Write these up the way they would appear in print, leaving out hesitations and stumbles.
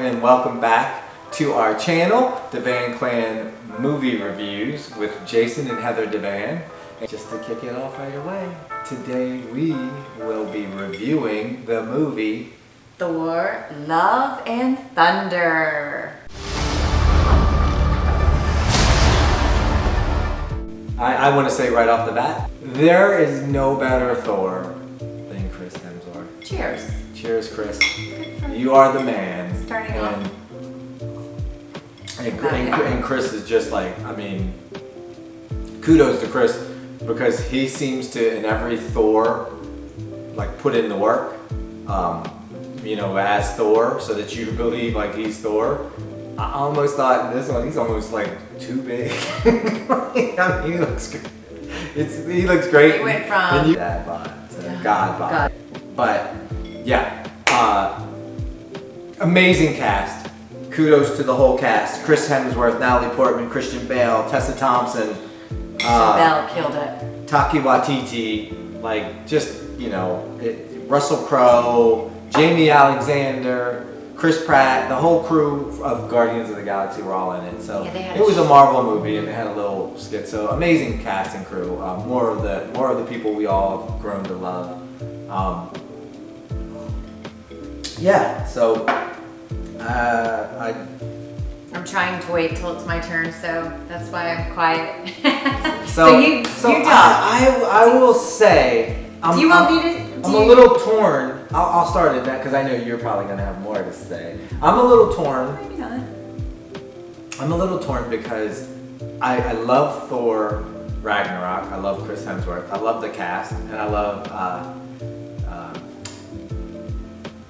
and welcome back to our channel, Devan Clan Movie Reviews with Jason and Heather Devan. And just to kick it off right away, today we will be reviewing the movie Thor, Love and Thunder. I want to say right off the bat, there is no better Thor than Chris Hemsworth. Cheers. Cheers, Chris. You are the man. Starting off. And Chris is just like, I mean, kudos to Chris because he seems to, in every Thor, like put in the work, as Thor, so that you believe like he's Thor. I almost thought this one, he's almost like too big. I mean, he looks good. He looks great. He went from dad bod to God bod. But yeah, amazing cast. Kudos to the whole cast. Chris Hemsworth, Natalie Portman, Christian Bale, Tessa Thompson. Bale killed it. Taki Waititi, like just, Russell Crowe, Jamie Alexander, Chris Pratt, the whole crew of Guardians of the Galaxy were all in it. So it was a Marvel movie and they had a little skit. So amazing cast and crew. More of the people we all have grown to love. I'm trying to wait till it's my turn, so that's why I'm quiet. So you talk. I will say. Do you want me to? I'm a little torn. I'll start at that because I know you're probably going to have more to say. I'm a little torn. Maybe not. I'm a little torn because I love Thor Ragnarok. I love Chris Hemsworth. I love the cast, and I love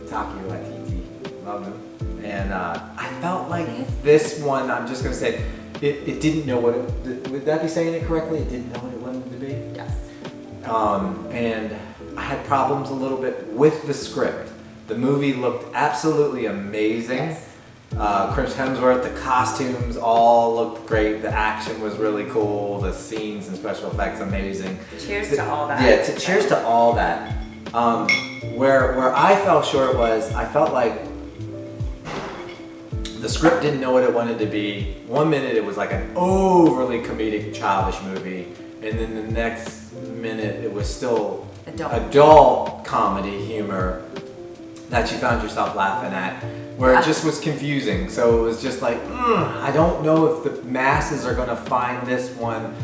Taki Waititi. Love him. And I felt like this one, I'm just going to say, it didn't know what it, would that be saying it correctly? It didn't know what it wanted to be? Yes. And I had problems a little bit with the script. The movie looked absolutely amazing. Yes. Chris Hemsworth, the costumes all looked great. The action was really cool. The scenes and special effects amazing. Cheers to all that. Yeah, cheers to all that. Where I fell short was I felt like the script didn't know what it wanted to be. One minute it was like an overly comedic, childish movie, and then the next minute it was still adult comedy humor that you found yourself laughing at, where it just was confusing. So it was just like, I don't know if the masses are gonna find this one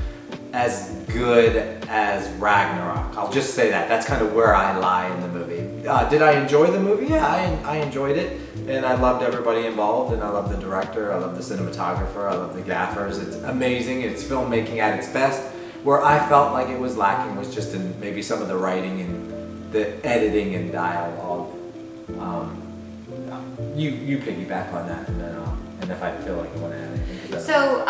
as good as Ragnarok. I'll just say that. That's kind of where I lie in the movie. Did I enjoy the movie? Yeah, I enjoyed it. And I loved everybody involved, and I love the director, I love the cinematographer, I love the gaffers. It's amazing. It's filmmaking at its best. Where I felt like it was lacking was just in maybe some of the writing and the editing and dialogue. You piggyback on that, and then and if I feel like I want to add anything. So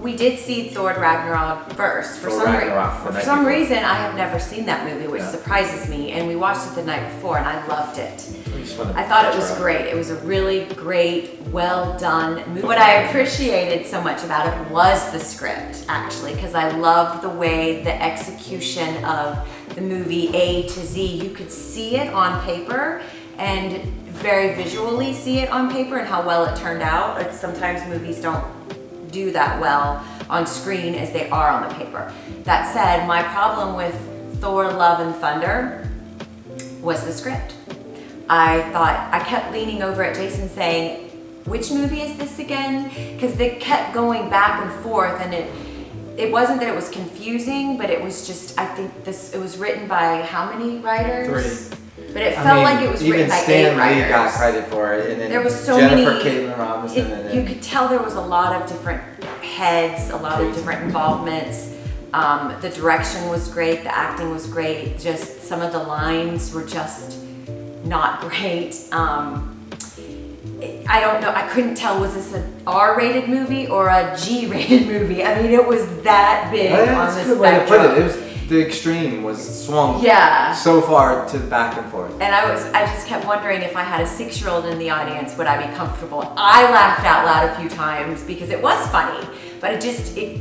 we did see Thor Ragnarok first. For some reason, I have never seen that movie, which surprises me. And we watched it the night before, and I loved it. I thought it was great. It was a really great, well done movie. What I appreciated so much about it was the script, actually, because I loved the way the execution of the movie A to Z. You could see it on paper and very visually see it on paper and how well it turned out. Sometimes movies don't do that well on screen as they are on the paper. That said, my problem with Thor, Love and Thunder was the script. I kept leaning over at Jason saying, which movie is this again? Because they kept going back and forth, and it wasn't that it was confusing, but it was just, I think it was written by how many writers? 3. But it felt like it was written by 8 writers. Even Stan Lee got credit for it, and then there was so Jennifer many, Caitlin Robinson. You could tell there was a lot of different heads, a lot of different involvements. The direction was great, the acting was great, just some of the lines were just not great. I don't know, I couldn't tell, was this an R-rated movie or a G-rated movie? I mean, it was that big on the spectrum. That's a good way to put it. The extreme was swung so far to back and forth. And I just kept wondering if I had a 6-year-old in the audience, would I be comfortable? I laughed out loud a few times because it was funny, but it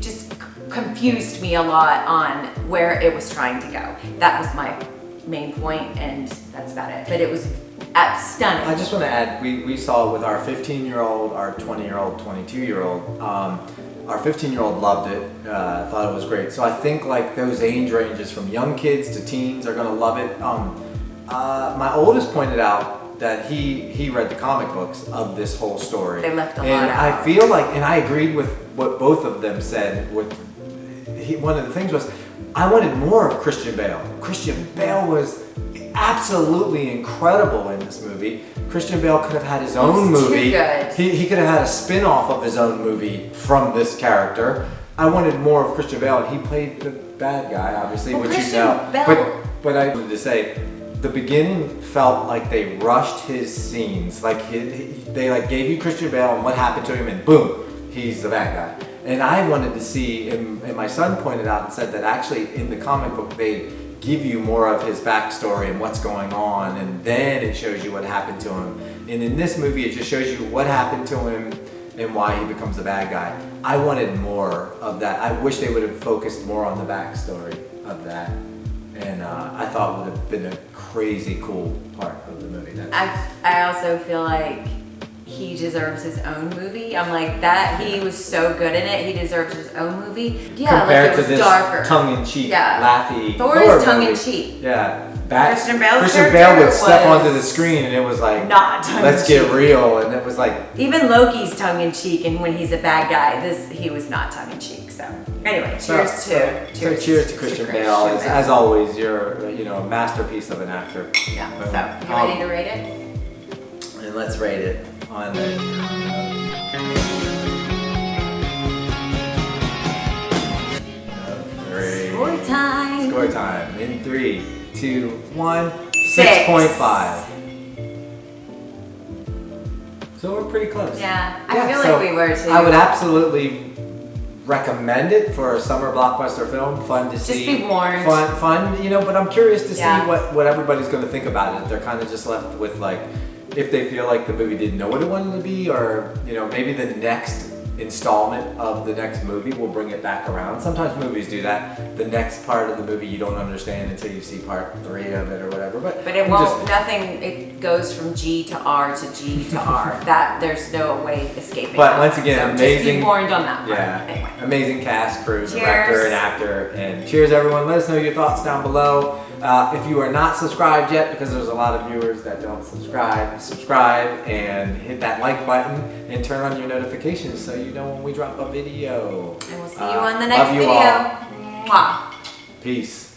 just confused me a lot on where it was trying to go. That was my main point, and that's about it. But it was Stunning. I just want to add, we saw it with our 15-year-old, our 20-year-old, 22-year-old. Our 15-year-old loved it, thought it was great. So I think like those age ranges from young kids to teens are gonna love it. My oldest pointed out that he read the comic books of this whole story. They left a lot and out. I feel like, and I agreed with what both of them said. One of the things was, I wanted more of Christian Bale. Christian Bale was absolutely incredible in this movie. Christian Bale could have had his own movie. Too good. He could have had a spin-off of his own movie from this character. I wanted more of Christian Bale, and he played the bad guy, obviously, well, which Christian you know. Bale. But I wanted to say, the beginning felt like they rushed his scenes. Like they like gave you Christian Bale and what happened to him, and boom, he's the bad guy. And I wanted to see, and my son pointed out and said that actually in the comic book they give you more of his backstory and what's going on, and then it shows you what happened to him. And in this movie, it just shows you what happened to him and why he becomes a bad guy. I wanted more of that. I wish they would have focused more on the backstory of that. And I thought it would have been a crazy cool part of the movie. I also feel like he deserves his own movie. I'm like, that he was so good in it, he deserves his own movie. Yeah, compared like it was to this darker. tongue-in-cheek, laughy Thor is tongue-in-cheek. Yeah. Christian Bale's Christian Bale would step onto the screen and it was like, not tongue-in-cheek. Let's get real, and it was like, even Loki's tongue-in-cheek, and when he's a bad guy, he was not tongue-in-cheek. So anyway, cheers to Christian Bale. As always, you're a masterpiece of an actor. Yeah. So you ready to rate it? And let's rate it on Score time. Score time. In 3, 2, 1. 6. 6.5. So we're pretty close. Yeah, I feel like we were too. I would absolutely recommend it for a summer blockbuster film. Fun to see. Just be warned. Fun, but I'm curious to see what everybody's going to think about it. If they're kind of just left with like, if they feel like the movie didn't know what it wanted to be, or maybe the next installment of the next movie will bring it back around. Sometimes movies do that. The next part of the movie you don't understand until you see part 3 of it or whatever. But it won't. It goes from G to R to G to R. That there's no way escaping. But once again, so amazing. Just be warned on that part. Yeah. Anyway. Amazing cast, crew, director, and actor. And cheers, everyone. Let us know your thoughts down below. If you are not subscribed yet, because there's a lot of viewers that don't subscribe and hit that like button and turn on your notifications so you know when we drop a video. And we'll see you on the next video. Love you all. Mwah. Peace.